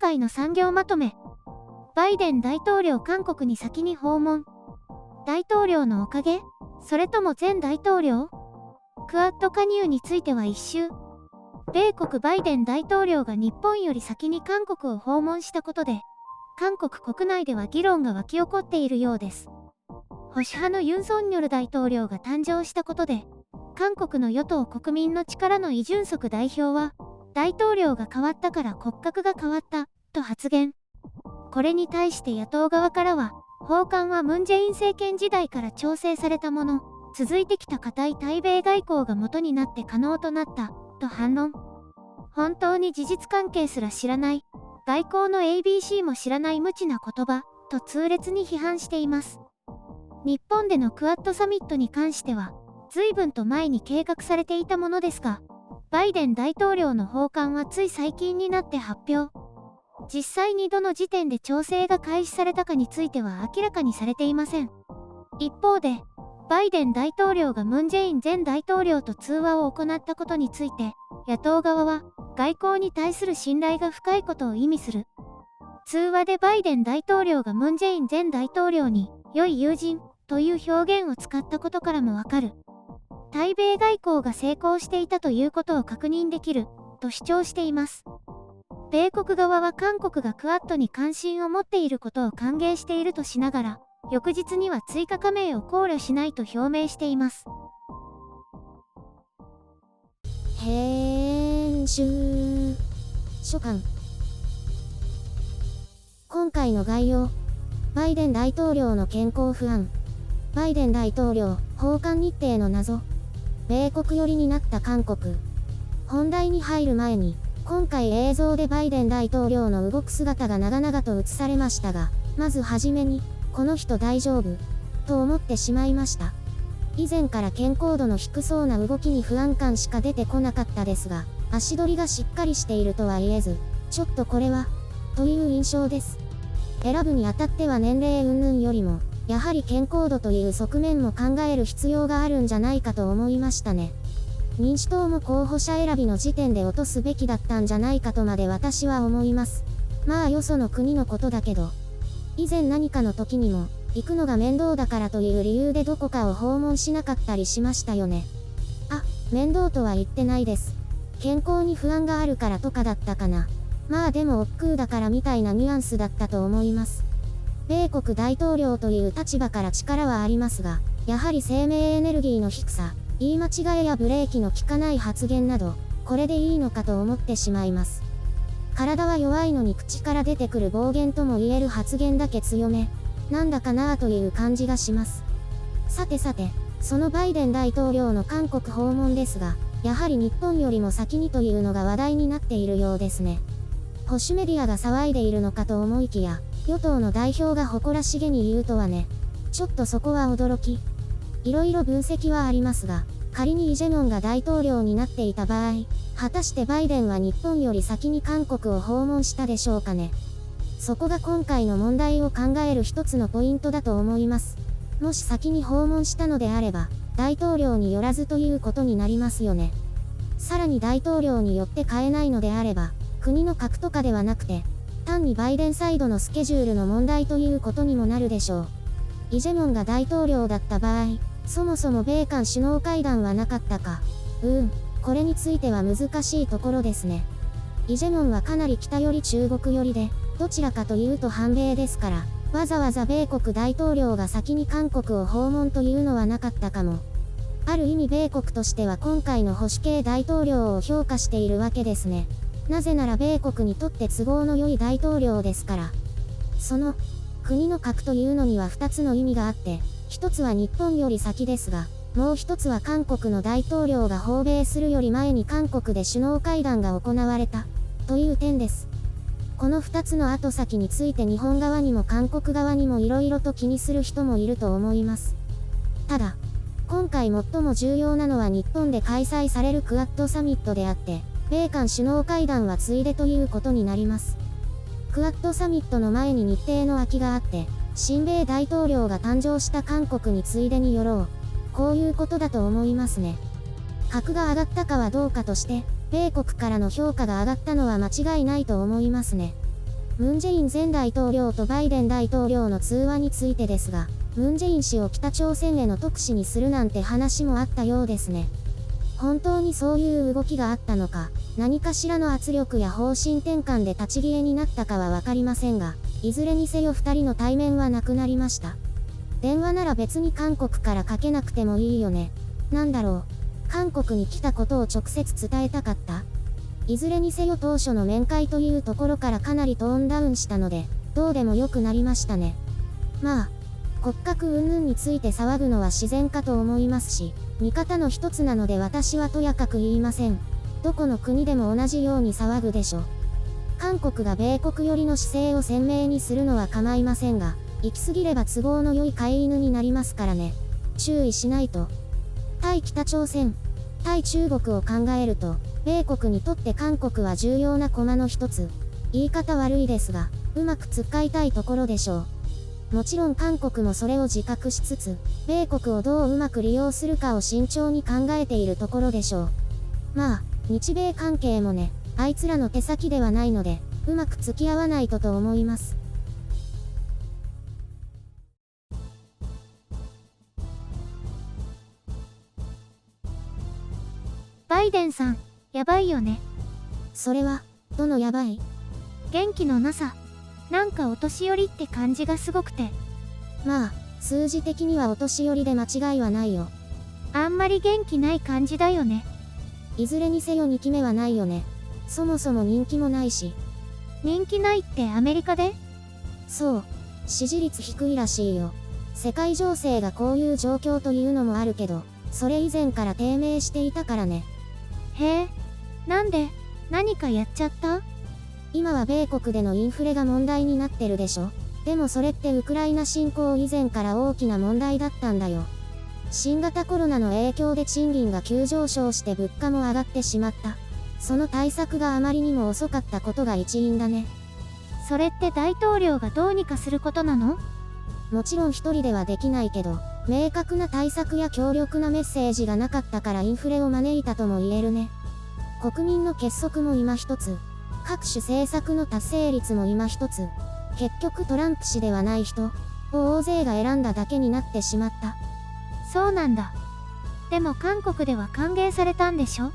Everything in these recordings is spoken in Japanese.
回の産業まとめ。バイデン大統領韓国に先に訪問。大統領のおかげ？それとも前大統領？クアッド加入については一周。米国バイデン大統領が日本より先に韓国を訪問したことで、韓国国内では議論が沸き起こっているようです。保守派のユン・ソンニョル大統領が誕生したことで、韓国の与党国民の力のイ・ジュンソク代表は、大統領が変わったから骨格が変わった、と発言。これに対して野党側からは、訪韓はムン・ジェイン政権時代から調整されたもの、続いてきた固い対米外交が元になって可能となった、と反論。本当に事実関係すら知らない、外交の ABC も知らない無知な言葉、と痛烈に批判しています。日本でのクアッドサミットに関しては、随分と前に計画されていたものですが、バイデン大統領の訪韓はつい最近になって発表。実際にどの時点で調整が開始されたかについては明らかにされていません。一方で、バイデン大統領がムン・ジェイン前大統領と通話を行ったことについて、野党側は、外交に対する信頼が深いことを意味する。通話でバイデン大統領がムン・ジェイン前大統領に、良い友人、という表現を使ったことからもわかる。対米外交が成功していたということを確認できる、と主張しています。米国側は韓国がクアッドに関心を持っていることを歓迎しているとしながら、翌日には追加加盟を考慮しないと表明しています。編集書簡。今回の概要。バイデン大統領の健康不安。バイデン大統領、訪韓日程の謎。米国寄りになった韓国。本題に入る前に、今回映像でバイデン大統領の動く姿が長々と映されましたが、まずはじめに、この人大丈夫と思ってしまいました。以前から健康度の低そうな動きに不安感しか出てこなかったですが、足取りがしっかりしているとは言えず、ちょっとこれは、という印象です。選ぶにあたっては年齢云々よりも、やはり健康度という側面も考える必要があるんじゃないかと思いましたね。民主党も候補者選びの時点で落とすべきだったんじゃないかとまで私は思います。まあよその国のことだけど、以前何かの時にも、行くのが面倒だからという理由でどこかを訪問しなかったりしましたよね。あ、面倒とは言ってないです。健康に不安があるからとかだったかな。まあでも億劫だからみたいなニュアンスだったと思います。米国大統領という立場から力はありますが、やはり生命エネルギーの低さ、言い間違いやブレーキの効かない発言など、これでいいのかと思ってしまいます。体は弱いのに口から出てくる暴言とも言える発言だけ強め、なんだかなぁという感じがします。さてさて、そのバイデン大統領の韓国訪問ですが、やはり日本よりも先にというのが話題になっているようですね。保守メディアが騒いでいるのかと思いきや、与党の代表が誇らしげに言うとはね。ちょっとそこは驚き。いろいろ分析はありますが、仮にイ・ジェミョンが大統領になっていた場合、果たしてバイデンは日本より先に韓国を訪問したでしょうかね。そこが今回の問題を考える一つのポイントだと思います。もし先に訪問したのであれば、大統領によらずということになりますよね。さらに大統領によって変えないのであれば、国の核とかではなくて、単にバイデンサイドのスケジュールの問題ということにもなるでしょう。イ・ジェミョンが大統領だった場合、そもそも米韓首脳会談はなかったか。これについては難しいところですね。イ・ジェミョンはかなり北寄り中国寄りで、どちらかというと反米ですから、わざわざ米国大統領が先に韓国を訪問というのはなかったかも。ある意味米国としては今回の保守系大統領を評価しているわけですね。なぜなら米国にとって都合の良い大統領ですから。その、国の核というのには2つの意味があって、1つは日本より先ですが、もう1つは韓国の大統領が訪米するより前に韓国で首脳会談が行われた、という点です。この2つの後先について日本側にも韓国側にも色々と気にする人もいると思います。ただ、今回最も重要なのは日本で開催されるクアッドサミットであって、米韓首脳会談はついでということになります。クアッドサミットの前に日程の空きがあって、親米大統領が誕生した韓国についでに寄ろう。こういうことだと思いますね。格が上がったかはどうかとして、米国からの評価が上がったのは間違いないと思いますね。ムン・ジェイン前大統領とバイデン大統領の通話についてですが、ムン・ジェイン氏を北朝鮮への特使にするなんて話もあったようですね。本当にそういう動きがあったのか、何かしらの圧力や方針転換で立ち消えになったかはわかりませんが、いずれにせよ2人の対面はなくなりました。電話なら別に韓国からかけなくてもいいよね。なんだろう、韓国に来たことを直接伝えたかった？いずれにせよ当初の面会というところからかなりトーンダウンしたので、どうでもよくなりましたね。まあ、骨格云々について騒ぐのは自然かと思いますし、見方の一つなので私はとやかく言いません。どこの国でも同じように騒ぐでしょ。韓国が米国寄りの姿勢を鮮明にするのは構いませんが、行き過ぎれば都合の良い飼い犬になりますからね。注意しないと。対北朝鮮、対中国を考えると、米国にとって韓国は重要な駒の一つ。言い方悪いですが、うまく使いたいところでしょう。もちろん韓国もそれを自覚しつつ、米国をどううまく利用するかを慎重に考えているところでしょう。まあ、日米関係もね、あいつらの手先ではないので、うまく付き合わないとと思います。バイデンさん、やばいよね。それは、どのやばい？元気のなさ。なんかお年寄りって感じがすごくて。まあ、数字的にはお年寄りで間違いはないよ。あんまり元気ない感じだよね。いずれにせよ2期目はないよね。そもそも人気もないし。人気ないってアメリカで？そう。支持率低いらしいよ。世界情勢がこういう状況というのもあるけど、それ以前から低迷していたからね。へえ。なんで？何かやっちゃった？今は米国でのインフレが問題になってるでしょ。でもそれってウクライナ侵攻以前から大きな問題だったんだよ。新型コロナの影響で賃金が急上昇して物価も上がってしまった。その対策があまりにも遅かったことが一因だね。それって大統領がどうにかすることなの？もちろん一人ではできないけど、明確な対策や強力なメッセージがなかったからインフレを招いたとも言えるね。国民の結束も今一つ。各種政策の達成率も今一つ。結局トランプ氏ではない人を大勢が選んだだけになってしまった。そうなんだ。でも韓国では歓迎されたんでしょ？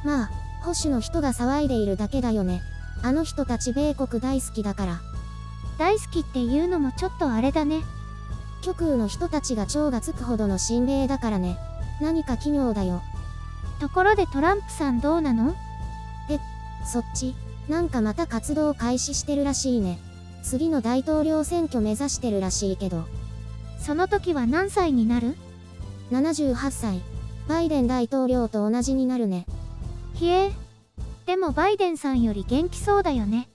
まあ、保守の人が騒いでいるだけだよね。あの人たち米国大好きだから。大好きっていうのもちょっとあれだね。極右の人たちが超がつくほどの親米だからね。何か奇妙だよ。ところでトランプさんどうなの？そっち、なんかまた活動を開始してるらしいね。次の大統領選挙目指してるらしいけど。その時は何歳になる？78歳。バイデン大統領と同じになるね。ひえ。でもバイデンさんより元気そうだよね。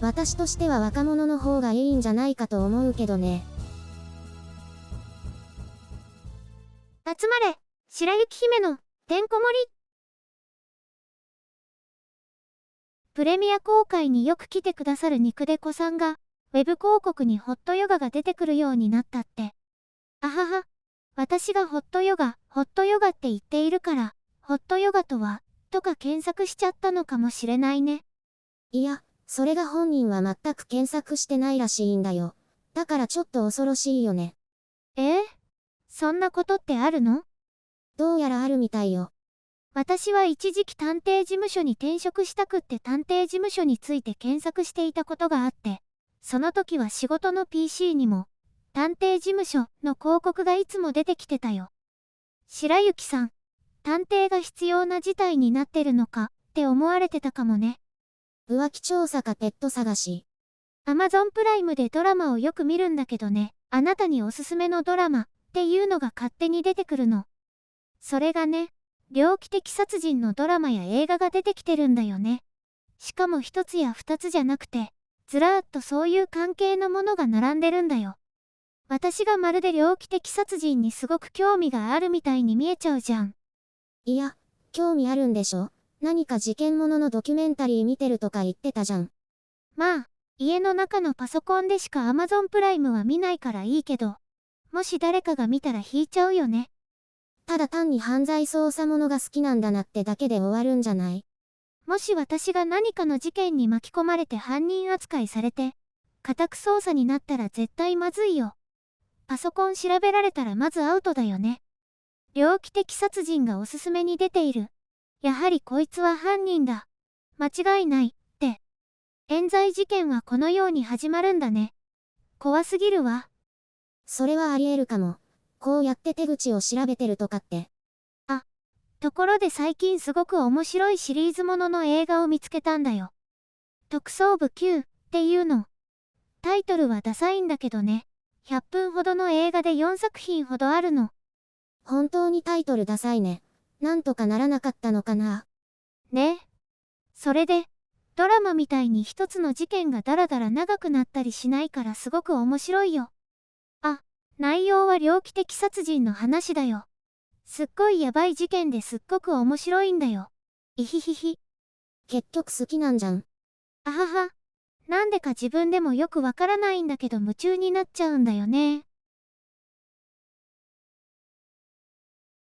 私としては若者の方がいいんじゃないかと思うけどね。集まれ、白雪姫のてんこ盛り。プレミア公開によく来てくださる肉デコさんが、ウェブ広告にホットヨガが出てくるようになったって。あはは。私がホットヨガって言っているから、ホットヨガとは、とか検索しちゃったのかもしれないね。いや、それが本人は全く検索してないらしいんだよ。だからちょっと恐ろしいよね。そんなことってあるの？どうやらあるみたいよ。私は一時期探偵事務所に転職したくって探偵事務所について検索していたことがあって、その時は仕事の PC にも、探偵事務所の広告がいつも出てきてたよ。白雪さん、探偵が必要な事態になってるのかって思われてたかもね。浮気調査かペット探し。Amazon プライムでドラマをよく見るんだけどね、あなたにおすすめのドラマっていうのが勝手に出てくるの。それがね、猟奇的殺人のドラマや映画が出てきてるんだよね。しかも一つや二つじゃなくて、ずらーっとそういう関係のものが並んでるんだよ。私がまるで猟奇的殺人にすごく興味があるみたいに見えちゃうじゃん。いや、興味あるんでしょ？何か事件もののドキュメンタリー見てるとか言ってたじゃん。まあ、家の中のパソコンでしか Amazon プライムは見ないからいいけど、もし誰かが見たら引いちゃうよね。ただ単に犯罪捜査ものが好きなんだなってだけで終わるんじゃない？もし私が何かの事件に巻き込まれて犯人扱いされて、家宅捜査になったら絶対まずいよ。パソコン調べられたらまずアウトだよね。猟奇的殺人がおすすめに出ている。やはりこいつは犯人だ。間違いない、って。冤罪事件はこのように始まるんだね。怖すぎるわ。それはあり得るかも。こうやって手口を調べてるとかって。ところで最近すごく面白いシリーズものの映画を見つけたんだよ。特捜部9っていうの。タイトルはダサいんだけどね。100分ほどの映画で4作品ほどあるの。本当にタイトルダサいね。なんとかならなかったのかな。ね。それで、ドラマみたいに一つの事件がだらだら長くなったりしないからすごく面白いよ。あ、内容は猟奇的殺人の話だよ。すっごいやばい事件ですっごく面白いんだよ。いひひひ。結局好きなんじゃん。あはは。なんでか自分でもよくわからないんだけど夢中になっちゃうんだよね。